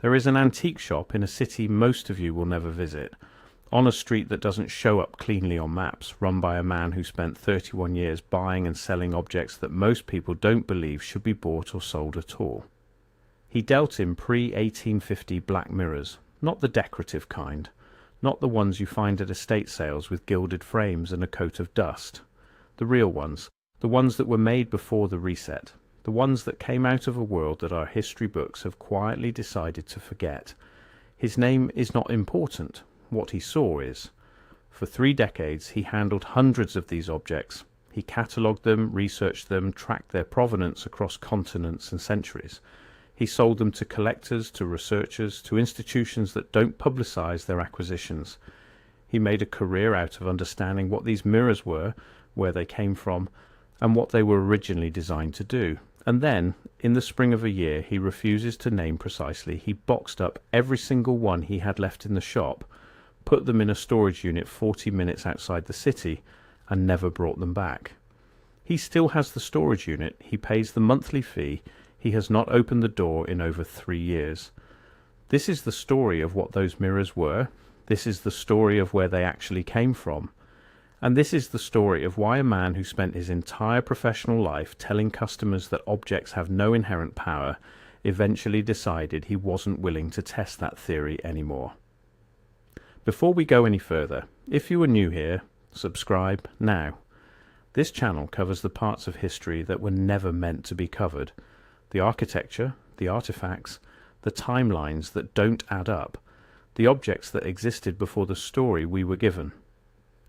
There is an antique shop in a city most of you will never visit, on a street that doesn't show up cleanly on maps, run by a man who spent 31 years buying and selling objects that most people don't believe should be bought or sold at all. He dealt in pre-1850 black mirrors, not the decorative kind, not the ones you find at estate sales with gilded frames and a coat of dust. The real ones, the ones that were made before the reset, the ones that came out of a world that our history books have quietly decided to forget. His name is not important. What he saw is. For 3 decades he handled hundreds of these objects. He catalogued them, researched them, tracked their provenance across continents and centuries. He sold them to collectors, to researchers, to institutions that don't publicize their acquisitions. He made a career out of understanding what these mirrors were, where they came from, and what they were originally designed to do. And then, in the spring of a year he refuses to name precisely, he boxed up every single one he had left in the shop, put them in a storage unit 40 minutes outside the city, and never brought them back. He still has the storage unit, he pays the monthly fee, he has not opened the door in over 3 years. This is the story of what those mirrors were, this is the story of where they actually came from, and this is the story of why a man who spent his entire professional life telling customers that objects have no inherent power eventually decided he wasn't willing to test that theory anymore. Before we go any further, if you are new here, subscribe now. This channel covers the parts of history that were never meant to be covered. The architecture, the artifacts, the timelines that don't add up, the objects that existed before the story we were given.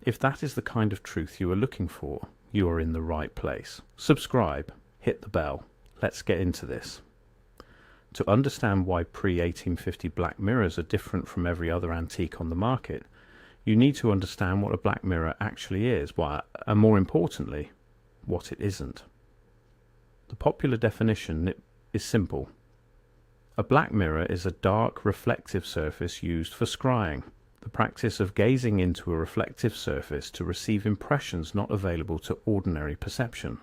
If that is the kind of truth you are looking for, you are in the right place. Subscribe, hit the bell. Let's get into this. To understand why pre-1850 black mirrors are different from every other antique on the market, you need to understand what a black mirror actually is, and more importantly, what it isn't. The popular definition is simple. A black mirror is a dark, reflective surface used for scrying, the practice of gazing into a reflective surface to receive impressions not available to ordinary perception.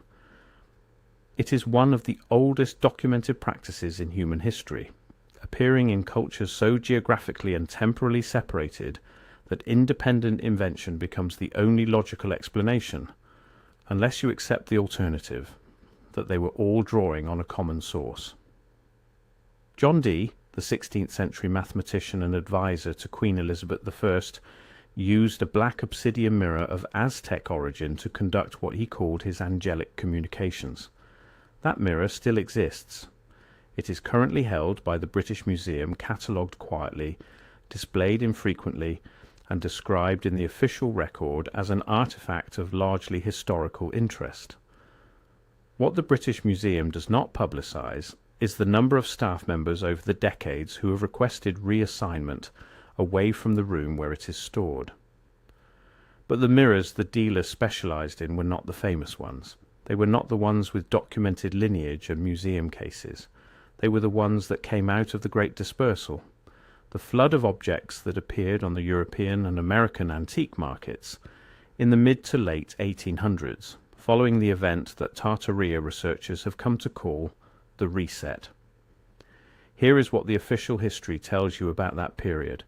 It is one of the oldest documented practices in human history, appearing in cultures so geographically and temporally separated that independent invention becomes the only logical explanation, unless you accept the alternative, that they were all drawing on a common source. John Dee, the 16th century mathematician and advisor to Queen Elizabeth I, used a black obsidian mirror of Aztec origin to conduct what he called his angelic communications. That mirror still exists. It is currently held by the British Museum, catalogued quietly, displayed infrequently, and described in the official record as an artifact of largely historical interest. What the British Museum does not publicise is the number of staff members over the decades who have requested reassignment away from the room where it is stored. But the mirrors the dealers specialised in were not the famous ones. They were not the ones with documented lineage and museum cases. They were the ones that came out of the Great Dispersal, the flood of objects that appeared on the European and American antique markets in the mid to late 1800s, following the event that Tartaria researchers have come to call the Reset. Here is what the official history tells you about that period.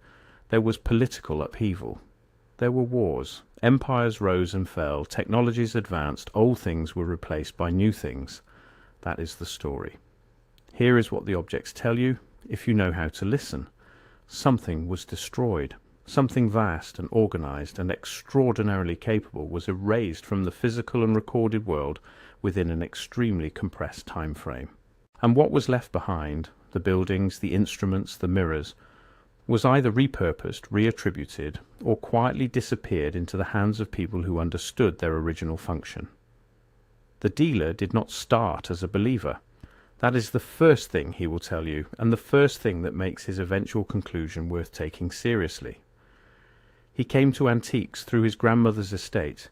There was political upheaval. There were wars. Empires rose and fell. Technologies advanced. Old things were replaced by new things. That is the story. Here is what the objects tell you, if you know how to listen. Something was destroyed. Something vast and organized and extraordinarily capable was erased from the physical and recorded world within an extremely compressed time frame. And what was left behind, the buildings, the instruments, the mirrors, was either repurposed, reattributed, or quietly disappeared into the hands of people who understood their original function. The dealer did not start as a believer. That is the first thing he will tell you, and the first thing that makes his eventual conclusion worth taking seriously. He came to antiques through his grandmother's estate.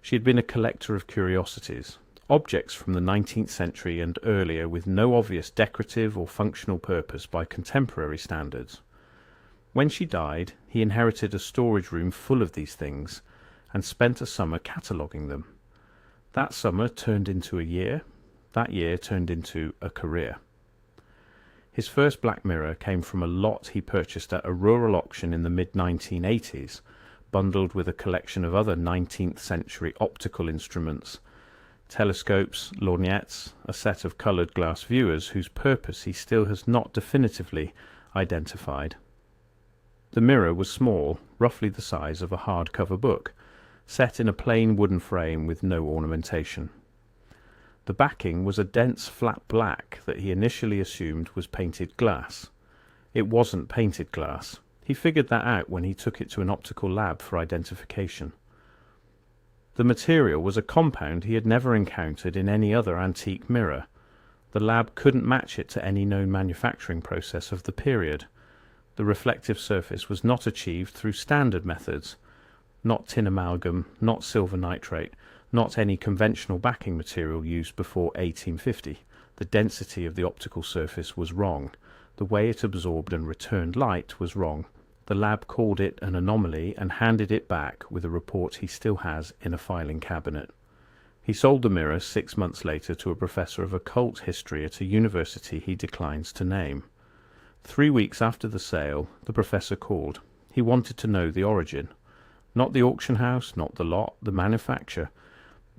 She had been a collector of curiosities, objects from the 19th century and earlier with no obvious decorative or functional purpose by contemporary standards. When she died, he inherited a storage room full of these things and spent a summer cataloguing them. That summer turned into a year. That year turned into a career. His first black mirror came from a lot he purchased at a rural auction in the mid-1980s, bundled with a collection of other 19th century optical instruments, telescopes, lorgnettes, a set of coloured glass viewers whose purpose he still has not definitively identified. The mirror was small, roughly the size of a hardcover book, set in a plain wooden frame with no ornamentation. The backing was a dense flat black that he initially assumed was painted glass. It wasn't painted glass. He figured that out when he took it to an optical lab for identification. The material was a compound he had never encountered in any other antique mirror. The lab couldn't match it to any known manufacturing process of the period. The reflective surface was not achieved through standard methods, not tin amalgam, not silver nitrate, not any conventional backing material used before 1850. The density of the optical surface was wrong. The way it absorbed and returned light was wrong. The lab called it an anomaly and handed it back with a report he still has in a filing cabinet. He sold the mirror 6 months later to a professor of occult history at a university he declines to name. 3 weeks after the sale, the professor called. He wanted to know the origin. Not the auction house, not the lot, the manufacture,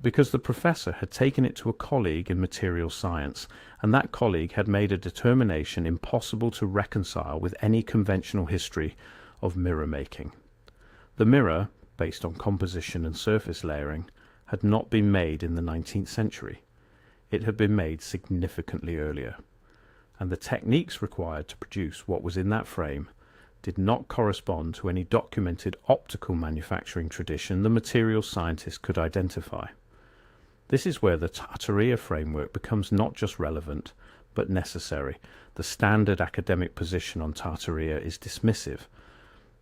because the professor had taken it to a colleague in material science, and that colleague had made a determination impossible to reconcile with any conventional history of mirror making. The mirror, based on composition and surface layering, had not been made in the 19th century. It had been made significantly earlier, and the techniques required to produce what was in that frame did not correspond to any documented optical manufacturing tradition the material scientist could identify. This is where the Tartaria framework becomes not just relevant, but necessary. The standard academic position on Tartaria is dismissive.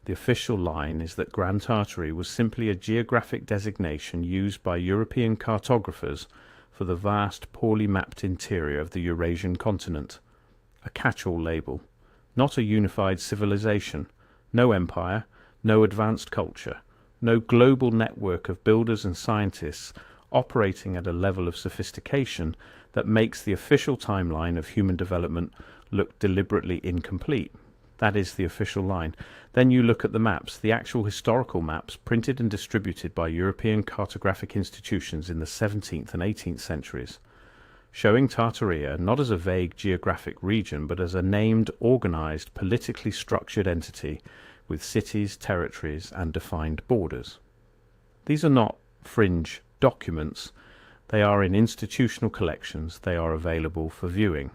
The official line is that Grand Tartary was simply a geographic designation used by European cartographers for the vast, poorly mapped interior of the Eurasian continent. A catch-all label, not a unified civilization, no empire, no advanced culture, no global network of builders and scientists operating at a level of sophistication that makes the official timeline of human development look deliberately incomplete. That is the official line. Then you look at the maps, the actual historical maps printed and distributed by European cartographic institutions in the 17th and 18th centuries, showing Tartaria not as a vague geographic region but as a named, organized, politically structured entity with cities, territories, and defined borders. These are not fringe documents. They are in institutional collections. They are available for viewing.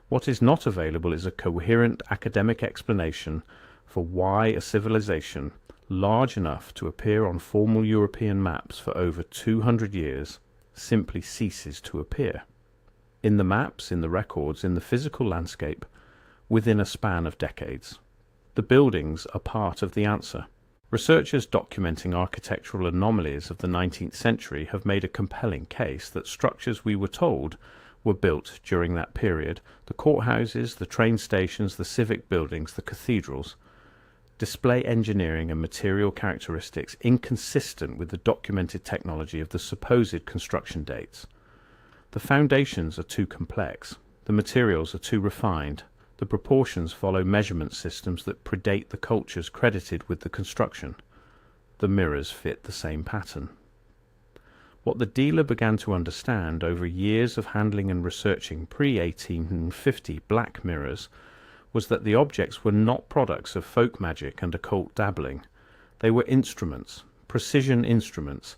What is not available is a coherent academic explanation for why a civilization large enough to appear on formal European maps for over 200 years simply ceases to appear. In the maps, in the records, in the physical landscape, within a span of decades. The buildings are part of the answer. Researchers documenting architectural anomalies of the 19th century have made a compelling case that structures we were told were built during that period, the courthouses, the train stations, the civic buildings, the cathedrals, display engineering and material characteristics inconsistent with the documented technology of the supposed construction dates. The foundations are too complex, the materials are too refined, the proportions follow measurement systems that predate the cultures credited with the construction. The mirrors fit the same pattern. What the dealer began to understand over years of handling and researching pre-1850 black mirrors was that the objects were not products of folk magic and occult dabbling. They were instruments, precision instruments,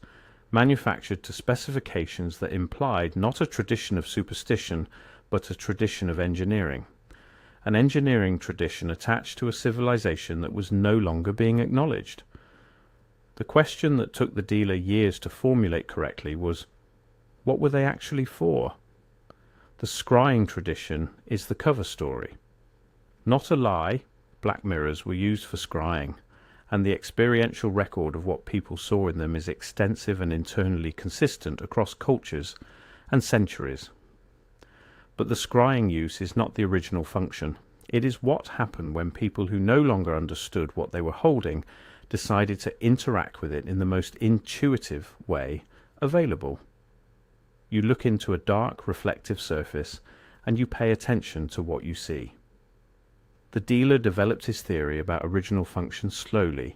manufactured to specifications that implied not a tradition of superstition, but a tradition of engineering. An engineering tradition attached to a civilization that was no longer being acknowledged. The question that took the dealer years to formulate correctly was, what were they actually for? The scrying tradition is the cover story. Not a lie, black mirrors were used for scrying, and the experiential record of what people saw in them is extensive and internally consistent across cultures and centuries. But the scrying use is not the original function. It is what happened when people who no longer understood what they were holding decided to interact with it in the most intuitive way available. You look into a dark, reflective surface, and you pay attention to what you see. The dealer developed his theory about original function slowly,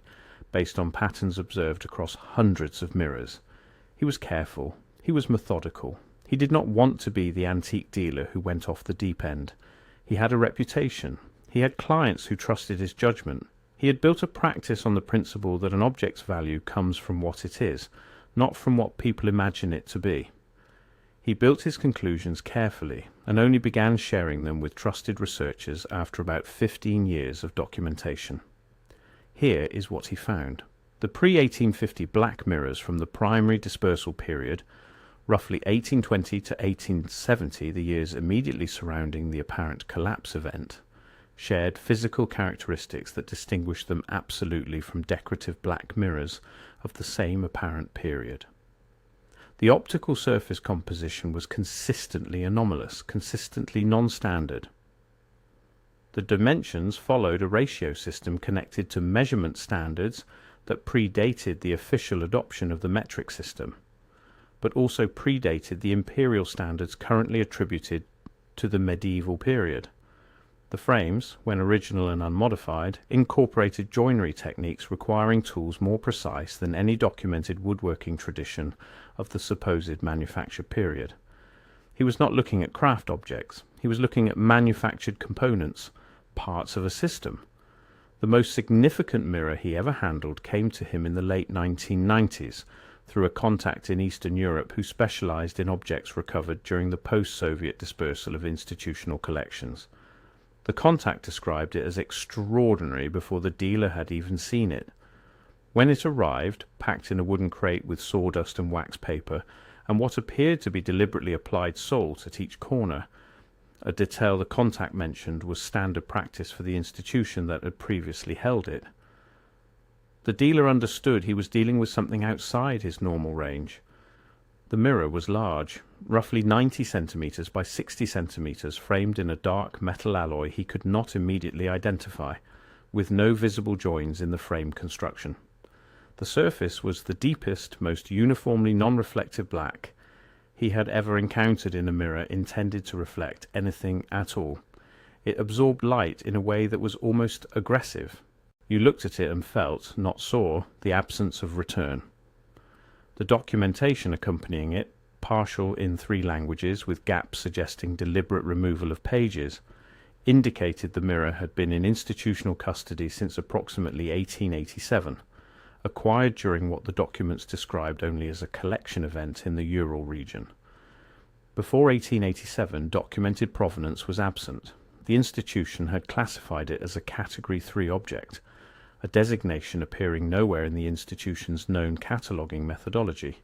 based on patterns observed across hundreds of mirrors. He was careful. He was methodical. He did not want to be the antique dealer who went off the deep end. He had a reputation. He had clients who trusted his judgment. He had built a practice on the principle that an object's value comes from what it is, not from what people imagine it to be. He built his conclusions carefully and only began sharing them with trusted researchers after about 15 years of documentation. Here is what he found. The pre-1850 black mirrors from the primary dispersal period, roughly 1820 to 1870, the years immediately surrounding the apparent collapse event, shared physical characteristics that distinguished them absolutely from decorative black mirrors of the same apparent period. The optical surface composition was consistently anomalous, consistently non-standard. The dimensions followed a ratio system connected to measurement standards that predated the official adoption of the metric system, but also predated the imperial standards currently attributed to the medieval period. The frames, when original and unmodified, incorporated joinery techniques requiring tools more precise than any documented woodworking tradition of the supposed manufacture period. He was not looking at craft objects. He was looking at manufactured components, parts of a system. The most significant mirror he ever handled came to him in the late 1990s through a contact in Eastern Europe who specialized in objects recovered during the post-Soviet dispersal of institutional collections. The contact described it as extraordinary before the dealer had even seen it. When it arrived, packed in a wooden crate with sawdust and wax paper, and what appeared to be deliberately applied salt at each corner, a detail the contact mentioned was standard practice for the institution that had previously held it. The dealer understood he was dealing with something outside his normal range. The mirror was large, roughly 90 centimeters by 60 centimeters, framed in a dark metal alloy he could not immediately identify, with no visible joins in the frame construction. The surface was the deepest, most uniformly non-reflective black he had ever encountered in a mirror intended to reflect anything at all. It absorbed light in a way that was almost aggressive. You looked at it and felt, not saw, the absence of return. The documentation accompanying it, partial in 3 languages with gaps suggesting deliberate removal of pages, indicated the mirror had been in institutional custody since approximately 1887, acquired during what the documents described only as a collection event in the Ural region. Before 1887, documented provenance was absent. The institution had classified it as a Category 3 object, a designation appearing nowhere in the institution's known cataloguing methodology.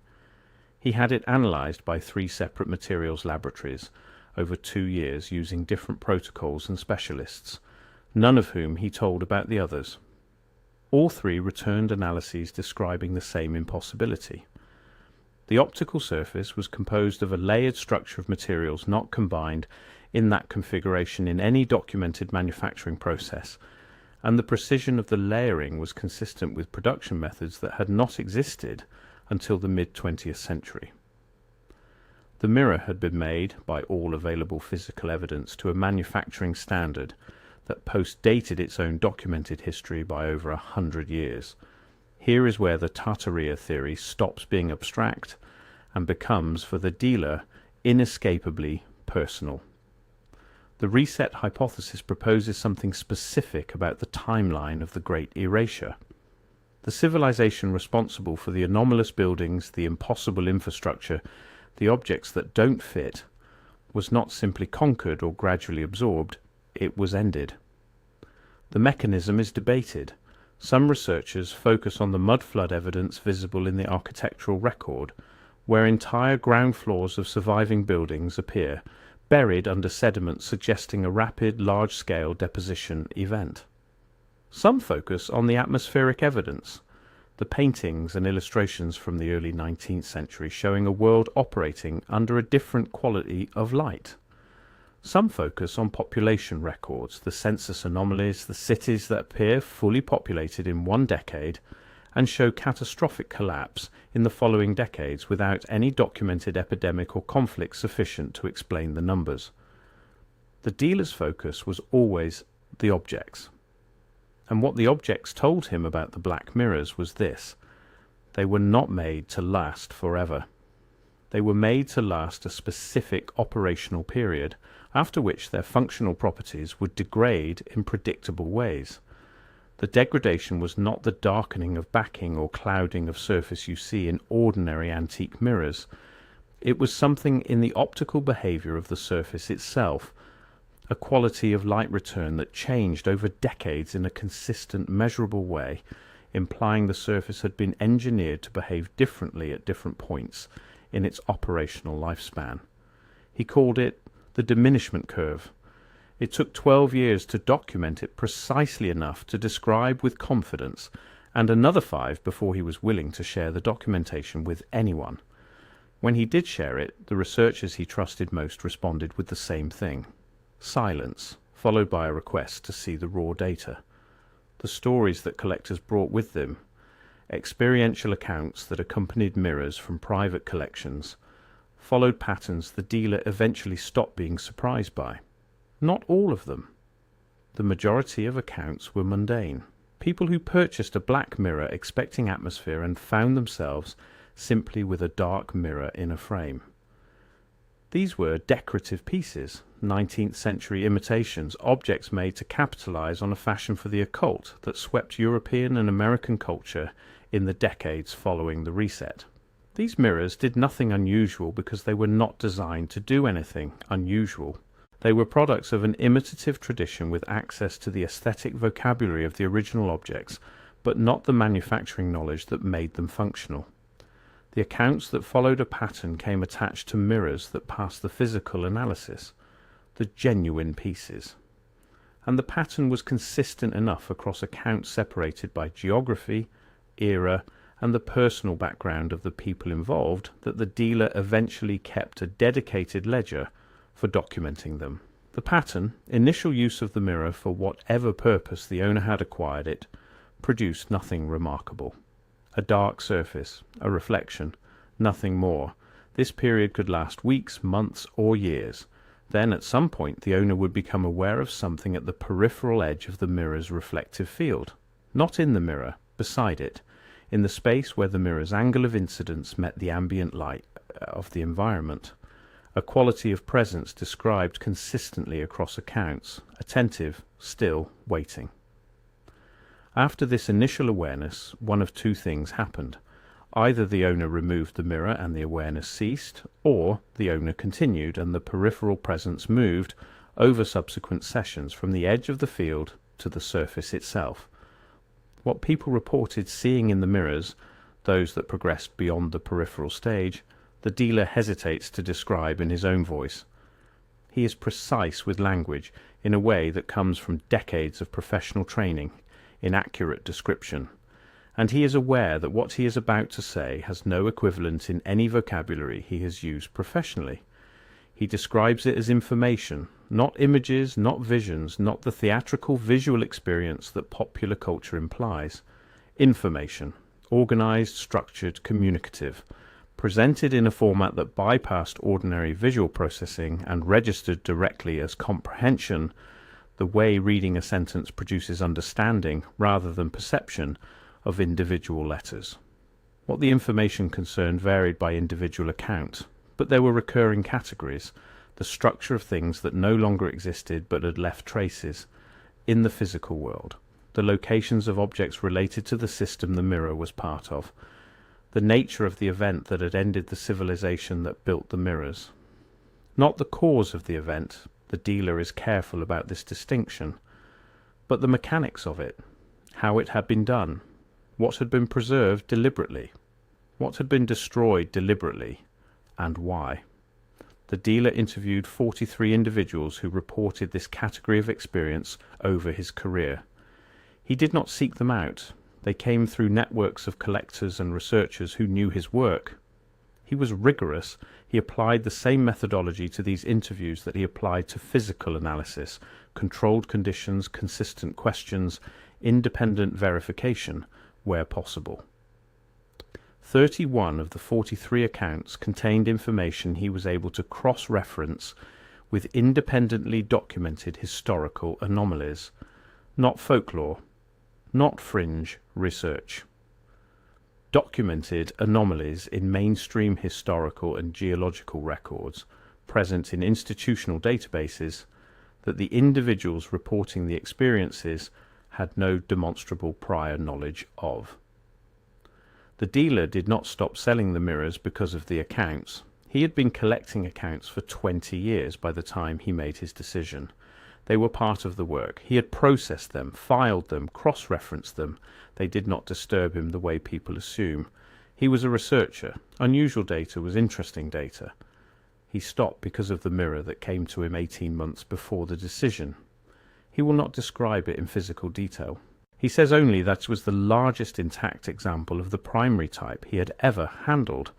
He had it analysed by 3 separate materials laboratories over 2 years using different protocols and specialists, none of whom he told about the others. All 3 returned analyses describing the same impossibility. The optical surface was composed of a layered structure of materials not combined in that configuration in any documented manufacturing process, and the precision of the layering was consistent with production methods that had not existed until the mid-20th century. The mirror had been made, by all available physical evidence, to a manufacturing standard that post-dated its own documented history by over 100 years. Here is where the Tartaria theory stops being abstract and becomes, for the dealer, inescapably personal. The reset hypothesis proposes something specific about the timeline of the Great Erasure. The civilization responsible for the anomalous buildings, the impossible infrastructure, the objects that don't fit, was not simply conquered or gradually absorbed, it was ended. The mechanism is debated. Some researchers focus on the mud flood evidence visible in the architectural record, where entire ground floors of surviving buildings appear, buried under sediment suggesting a rapid, large-scale deposition event. Some focus on the atmospheric evidence, the paintings and illustrations from the early 19th century showing a world operating under a different quality of light. Some focus on population records, the census anomalies, the cities that appear fully populated in 1 decade and show catastrophic collapse in the following decades without any documented epidemic or conflict sufficient to explain the numbers. The dealer's focus was always the objects. And what the objects told him about the black mirrors was this: they were not made to last forever. They were made to last a specific operational period, after which their functional properties would degrade in predictable ways. The degradation was not the darkening of backing or clouding of surface you see in ordinary antique mirrors. It was something in the optical behavior of the surface itself, a quality of light return that changed over decades in a consistent, measurable way, implying the surface had been engineered to behave differently at different points in its operational lifespan. He called it the diminishment curve. It took 12 years to document it precisely enough to describe with confidence, and another 5 before he was willing to share the documentation with anyone. When he did share it, the researchers he trusted most responded with the same thing: silence, followed by a request to see the raw data. The stories that collectors brought with them, experiential accounts that accompanied mirrors from private collections, followed patterns the dealer eventually stopped being surprised by. Not all of them. The majority of accounts were mundane. People who purchased a black mirror expecting atmosphere and found themselves simply with a dark mirror in a frame. These were decorative pieces, 19th century imitations, objects made to capitalize on a fashion for the occult that swept European and American culture in the decades following the reset. These mirrors did nothing unusual because they were not designed to do anything unusual. They were products of an imitative tradition with access to the aesthetic vocabulary of the original objects, but not the manufacturing knowledge that made them functional. The accounts that followed a pattern came attached to mirrors that passed the physical analysis, the genuine pieces. And the pattern was consistent enough across accounts separated by geography, era, and the personal background of the people involved that the dealer eventually kept a dedicated ledger for documenting them. The pattern, initial use of the mirror for whatever purpose the owner had acquired it, produced nothing remarkable. A dark surface, a reflection, nothing more. This period could last weeks, months, or years. Then at some point the owner would become aware of something at the peripheral edge of the mirror's reflective field. Not in the mirror, beside it, in the space where the mirror's angle of incidence met the ambient light of the environment. A quality of presence described consistently across accounts, attentive, still, waiting. After this initial awareness, one of two things happened. Either the owner removed the mirror and the awareness ceased, or the owner continued and the peripheral presence moved over subsequent sessions from the edge of the field to the surface itself. What people reported seeing in the mirrors, those that progressed beyond the peripheral stage, the dealer hesitates to describe in his own voice. He is precise with language in a way that comes from decades of professional training in accurate description, and he is aware that what he is about to say has no equivalent in any vocabulary he has used professionally. He describes it as information, not images, not visions, not the theatrical visual experience that popular culture implies. Information, organized, structured, communicative, presented in a format that bypassed ordinary visual processing and registered directly as comprehension, the way reading a sentence produces understanding rather than perception of individual letters. What the information concerned varied by individual account, but there were recurring categories, the structure of things that no longer existed but had left traces in the physical world, the locations of objects related to the system the mirror was part of, the nature of the event that had ended the civilization that built the mirrors. Not the cause of the event, the dealer is careful about this distinction, but the mechanics of it, how it had been done, what had been preserved deliberately, what had been destroyed deliberately, and why. The dealer interviewed 43 individuals who reported this category of experience over his career. He did not seek them out. They came through networks of collectors and researchers who knew his work. He was rigorous. He applied the same methodology to these interviews that he applied to physical analysis, controlled conditions, consistent questions, independent verification, where possible. 31 of the 43 accounts contained information he was able to cross-reference with independently documented historical anomalies, not folklore, not fringe research. Documented anomalies in mainstream historical and geological records present in institutional databases that the individuals reporting the experiences had no demonstrable prior knowledge of. The dealer did not stop selling the mirrors because of the accounts. He had been collecting accounts for 20 years by the time he made his decision. They were part of the work. He had processed them, filed them, cross-referenced them. They did not disturb him the way people assume. He was a researcher. Unusual data was interesting data. He stopped because of the mirror that came to him 18 months before the decision. He will not describe it in physical detail. He says only that it was the largest intact example of the primary type he had ever handled,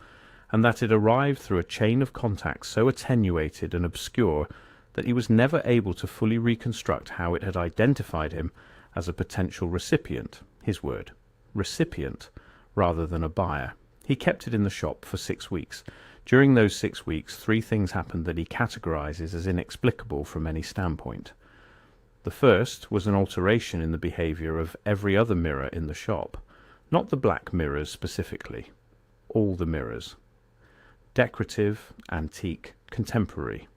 and that it arrived through a chain of contacts so attenuated and obscure that he was never able to fully reconstruct how it had identified him as a potential recipient, his word, recipient, rather than a buyer. He kept it in the shop for 6 weeks. During those 6 weeks, 3 things happened that he categorizes as inexplicable from any standpoint. The first was an alteration in the behavior of every other mirror in the shop, not the black mirrors specifically, all the mirrors. Decorative, antique, contemporary.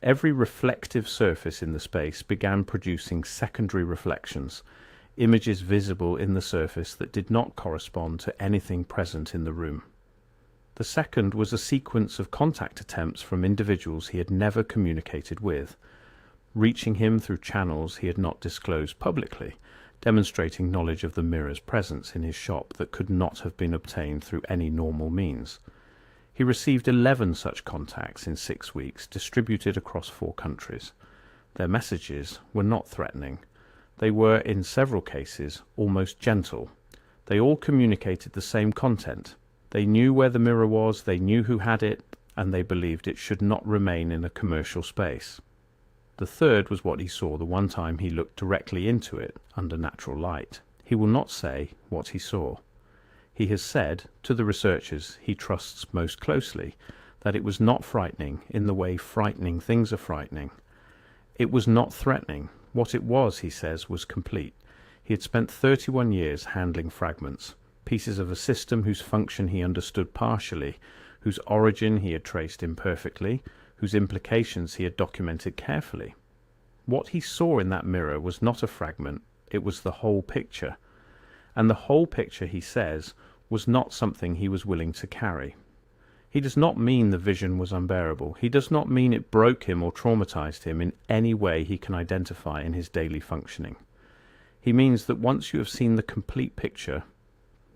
Every reflective surface in the space began producing secondary reflections, images visible in the surface that did not correspond to anything present in the room. The second was a sequence of contact attempts from individuals he had never communicated with, reaching him through channels he had not disclosed publicly, demonstrating knowledge of the mirror's presence in his shop that could not have been obtained through any normal means. He received 11 such contacts in 6 weeks, distributed across 4 countries. Their messages were not threatening. They were, in several cases, almost gentle. They all communicated the same content. They knew where the mirror was, they knew who had it, and they believed it should not remain in a commercial space. The third was what he saw the one time he looked directly into it under natural light. He will not say what he saw. He has said, to the researchers he trusts most closely, that it was not frightening in the way frightening things are frightening. It was not threatening. What it was, he says, was complete. He had spent 31 years handling fragments, pieces of a system whose function he understood partially, whose origin he had traced imperfectly, whose implications he had documented carefully. What he saw in that mirror was not a fragment, it was the whole picture. And the whole picture, he says, was not something he was willing to carry. He does not mean the vision was unbearable. He does not mean it broke him or traumatized him in any way he can identify in his daily functioning. He means that once you have seen the complete picture,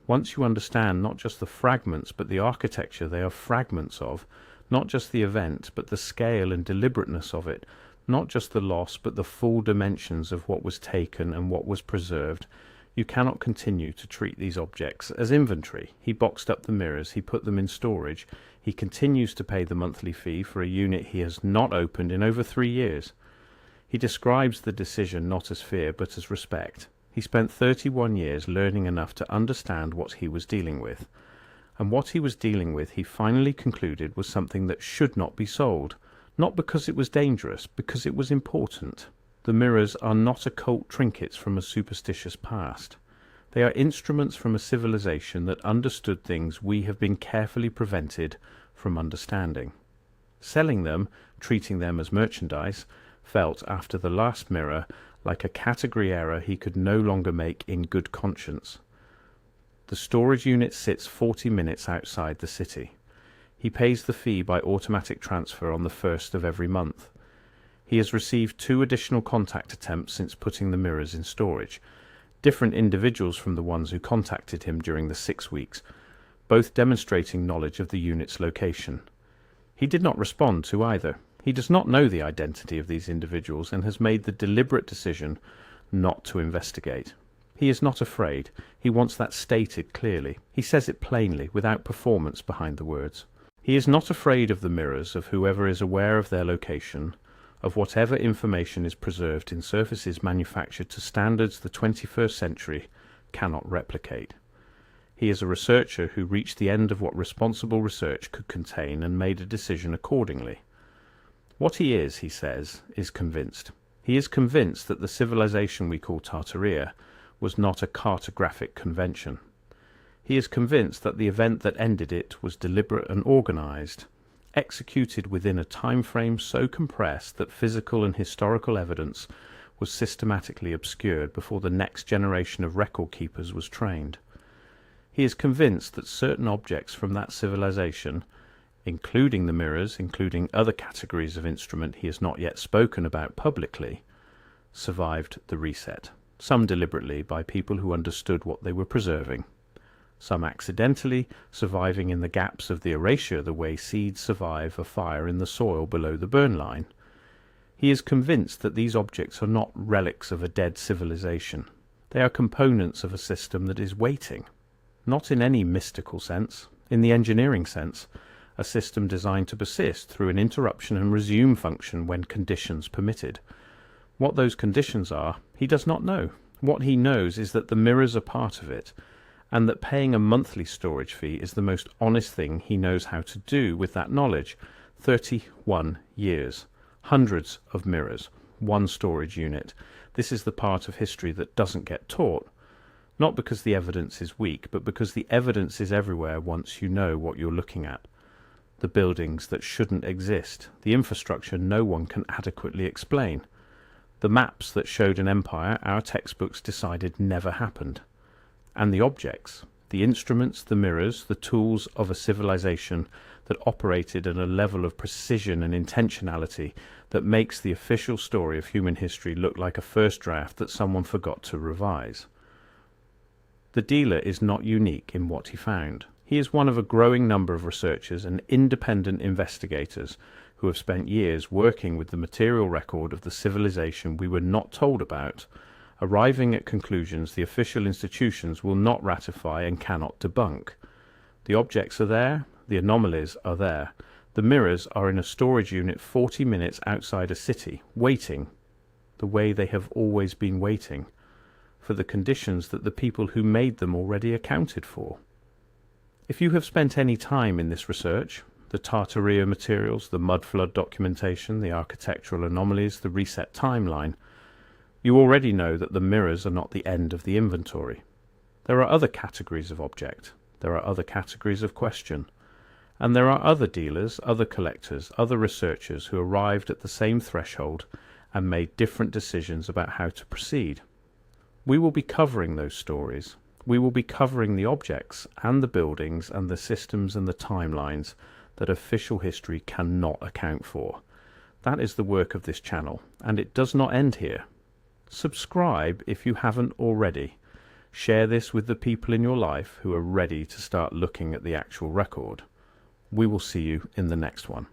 once you understand not just the fragments but the architecture they are fragments of, not just the event but the scale and deliberateness of it, not just the loss but the full dimensions of what was taken and what was preserved, you cannot continue to treat these objects as inventory. He boxed up the mirrors, he put them in storage, he continues to pay the monthly fee for a unit he has not opened in over 3 years. He describes the decision not as fear but as respect. He spent 31 years learning enough to understand what he was dealing with. And what he was dealing with, he finally concluded, was something that should not be sold. Not because it was dangerous, because it was important. The mirrors are not occult trinkets from a superstitious past. They are instruments from a civilization that understood things we have been carefully prevented from understanding. Selling them, treating them as merchandise, felt, after the last mirror, like a category error he could no longer make in good conscience. The storage unit sits 40 minutes outside the city. He pays the fee by automatic transfer on the 1st of every month. He has received 2 additional contact attempts since putting the mirrors in storage, different individuals from the ones who contacted him during the 6 weeks, both demonstrating knowledge of the unit's location. He did not respond to either. He does not know the identity of these individuals and has made the deliberate decision not to investigate. He is not afraid. He wants that stated clearly. He says it plainly, without performance behind the words. He is not afraid of the mirrors, of whoever is aware of their location, of whatever information is preserved in surfaces manufactured to standards the 21st century cannot replicate. He is a researcher who reached the end of what responsible research could contain and made a decision accordingly. What he says, is convinced. He is convinced that the civilization we call Tartaria was not a cartographic convention. He is convinced that the event that ended it was deliberate and organized, executed within a time frame so compressed that physical and historical evidence was systematically obscured before the next generation of record keepers was trained. He is convinced that certain objects from that civilization, including the mirrors, including other categories of instrument he has not yet spoken about publicly, survived the reset, some deliberately by people who understood what they were preserving, some accidentally, surviving in the gaps of the erasure the way seeds survive a fire in the soil below the burn line. He is convinced that these objects are not relics of a dead civilization. They are components of a system that is waiting, not in any mystical sense, in the engineering sense, a system designed to persist through an interruption and resume function when conditions permitted. What those conditions are, he does not know. What he knows is that the mirrors are part of it, and that paying a monthly storage fee is the most honest thing he knows how to do with that knowledge. 31 years, hundreds of mirrors, one storage unit. This is the part of history that doesn't get taught, not because the evidence is weak, but because the evidence is everywhere once you know what you're looking at. The buildings that shouldn't exist, the infrastructure no one can adequately explain, the maps that showed an empire our textbooks decided never happened, and the objects, the instruments, the mirrors, the tools of a civilization that operated at a level of precision and intentionality that makes the official story of human history look like a first draft that someone forgot to revise. The dealer is not unique in what he found. He is one of a growing number of researchers and independent investigators who have spent years working with the material record of the civilization we were not told about, arriving at conclusions the official institutions will not ratify and cannot debunk. The objects are there, the anomalies are there. The mirrors are in a storage unit 40 minutes outside a city, waiting, the way they have always been waiting, for the conditions that the people who made them already accounted for. If you have spent any time in this research, the Tartaria materials, the mud flood documentation, the architectural anomalies, the reset timeline, you already know that the mirrors are not the end of the inventory. There are other categories of object, there are other categories of question, and there are other dealers, other collectors, other researchers who arrived at the same threshold and made different decisions about how to proceed. We will be covering those stories. We will be covering the objects and the buildings and the systems and the timelines that official history cannot account for. That is the work of this channel, and it does not end here. Subscribe if you haven't already. Share this with the people in your life who are ready to start looking at the actual record. We will see you in the next one.